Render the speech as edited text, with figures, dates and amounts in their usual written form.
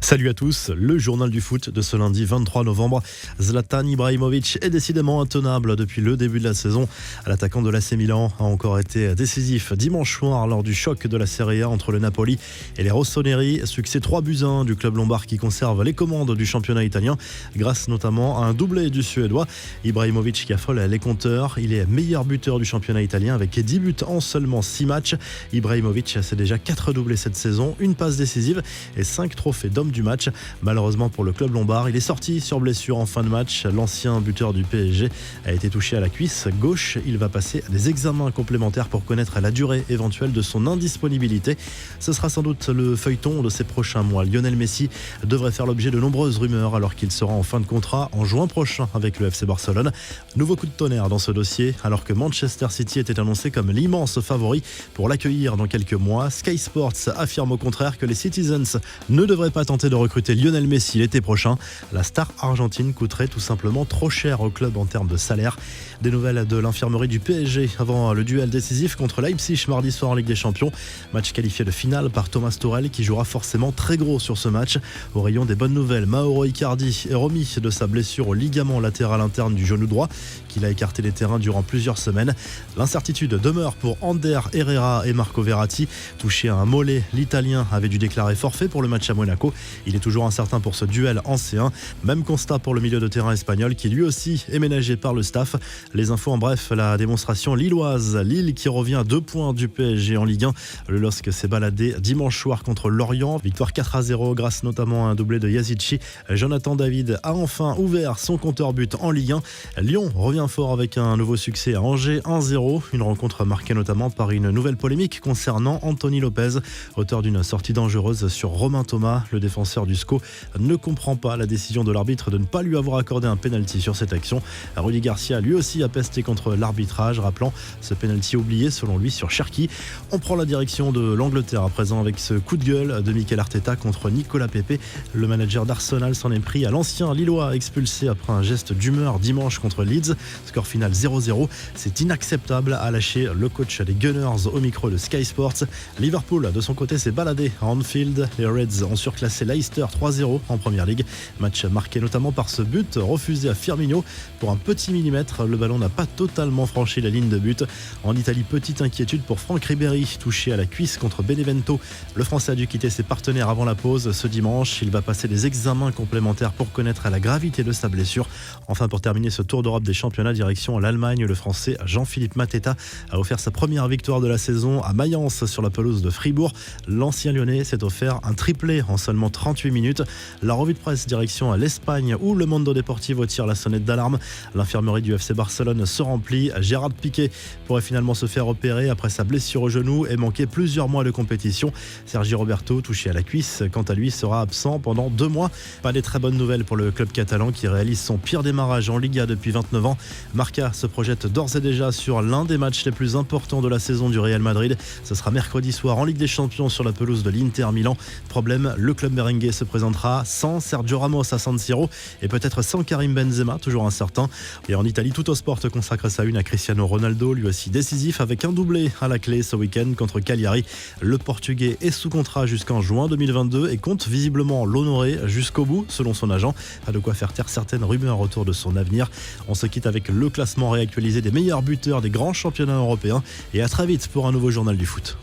Salut à tous, le journal du foot de ce lundi 23 novembre. Zlatan Ibrahimovic est décidément intenable depuis le début de la saison. L'attaquant de l'AC Milan a encore été décisif dimanche soir lors du choc de la Serie A entre le Napoli et les Rossoneri. Succès 3-1 du club lombard qui conserve les commandes du championnat italien grâce notamment à un doublé du Suédois. Ibrahimovic qui affole les compteurs. Il est meilleur buteur du championnat italien avec 10 buts en seulement 6 matchs. Ibrahimovic c'est déjà 4 doublés cette saison, une passe décisive et 5 trophées d'homme du match. Malheureusement pour le club lombard, il est sorti sur blessure en fin de match. L'ancien buteur du PSG a été touché à la cuisse gauche. Il va passer à des examens complémentaires pour connaître la durée éventuelle de son indisponibilité. Ce sera sans doute le feuilleton de ces prochains mois. Lionel Messi devrait faire l'objet de nombreuses rumeurs alors qu'il sera en fin de contrat en juin prochain avec le FC Barcelone. Nouveau coup de tonnerre dans ce dossier alors que Manchester City était annoncé comme l'immense favori pour l'accueillir dans quelques mois. Sky Sports affirme au contraire que les Citizens ne devraient pas tenter de recruter Lionel Messi l'été prochain. La star argentine coûterait tout simplement trop cher au club en termes de salaire. Des nouvelles de l'infirmerie du PSG avant le duel décisif contre Leipzig mardi soir en Ligue des Champions. Match qualifié de finale par Thomas Tuchel qui jouera forcément très gros sur ce match. Au rayon des bonnes nouvelles, Mauro Icardi est remis de sa blessure au ligament latéral interne du genou droit qu'il a écarté des terrains durant plusieurs semaines. L'incertitude demeure pour Ander Herrera et Marco Verratti. Touché à un mollet, l'Italien avait dû déclarer forfait pour le match à Monaco. Il est toujours incertain pour ce duel en C1. Même constat pour le milieu de terrain espagnol qui lui aussi est ménagé par le staff. Les infos en bref, la démonstration lilloise. Lille qui revient à 2 points du PSG en Ligue 1. Le LOSC s'est baladé dimanche soir contre Lorient. Victoire 4-0 grâce notamment à un doublé de Yazici. Jonathan David a enfin ouvert son compteur but en Ligue 1. Lyon revient fort avec un nouveau succès à Angers 1-0. Une rencontre marquée notamment par une nouvelle polémique concernant Anthony Lopez, auteur d'une sortie dangereuse sur Romain Thomas. Le défenseur du SCO ne comprend pas la décision de l'arbitre de ne pas lui avoir accordé un pénalty sur cette action. Rudy Garcia lui aussi a pesté contre l'arbitrage, rappelant ce pénalty oublié selon lui sur Cherki. On prend la direction de l'Angleterre à présent avec ce coup de gueule de Mikel Arteta contre Nicolas Pepe. Le manager d'Arsenal s'en est pris à l'ancien Lillois expulsé après un geste d'humeur dimanche contre Leeds. Score final 0-0. C'est inacceptable, a lâché le coach des Gunners au micro de Sky Sports. Liverpool de son côté s'est baladé à Anfield. Les Reds ont surclassé Leicester 3-0 en Première Ligue. Match marqué notamment par ce but refusé à Firmino. Pour un petit millimètre, le ballon n'a pas totalement franchi la ligne de but. En Italie, petite inquiétude pour Franck Ribéry, touché à la cuisse contre Benevento. Le Français a dû quitter ses partenaires avant la pause ce dimanche. Il va passer des examens complémentaires pour connaître la gravité de sa blessure. Enfin, pour terminer ce tour d'Europe des championnats, direction l'Allemagne, le Français Jean-Philippe Mateta a offert sa première victoire de la saison à Mayence sur la pelouse de Fribourg. L'ancien Lyonnais s'est offert un triplé en seulement 38 minutes. La revue de presse direction à l'Espagne où le Mundo Deportivo tire la sonnette d'alarme. L'infirmerie du FC Barcelone se remplit. Gérard Piqué pourrait finalement se faire opérer après sa blessure au genou et manquer plusieurs mois de compétition. Sergi Roberto, touché à la cuisse, quant à lui sera absent pendant 2 mois. Pas des très bonnes nouvelles pour le club catalan qui réalise son pire démarrage en Liga depuis 29 ans. Marca se projette d'ores et déjà sur l'un des matchs les plus importants de la saison du Real Madrid. Ce sera mercredi soir en Ligue des Champions sur la pelouse de l'Inter Milan. Problème, le club merengue se présentera sans Sergio Ramos à San Siro et peut-être sans Karim Benzema, toujours incertain. Et en Italie, Tuttosport consacre sa une à Cristiano Ronaldo, lui aussi décisif avec un doublé à la clé ce week-end contre Cagliari. Le Portugais est sous contrat jusqu'en juin 2022 et compte visiblement l'honorer jusqu'au bout selon son agent. Pas de quoi faire taire certaines rumeurs autour de son avenir. On se quitte avec le classement réactualisé des meilleurs buteurs des grands championnats européens et à très vite pour un nouveau journal du foot.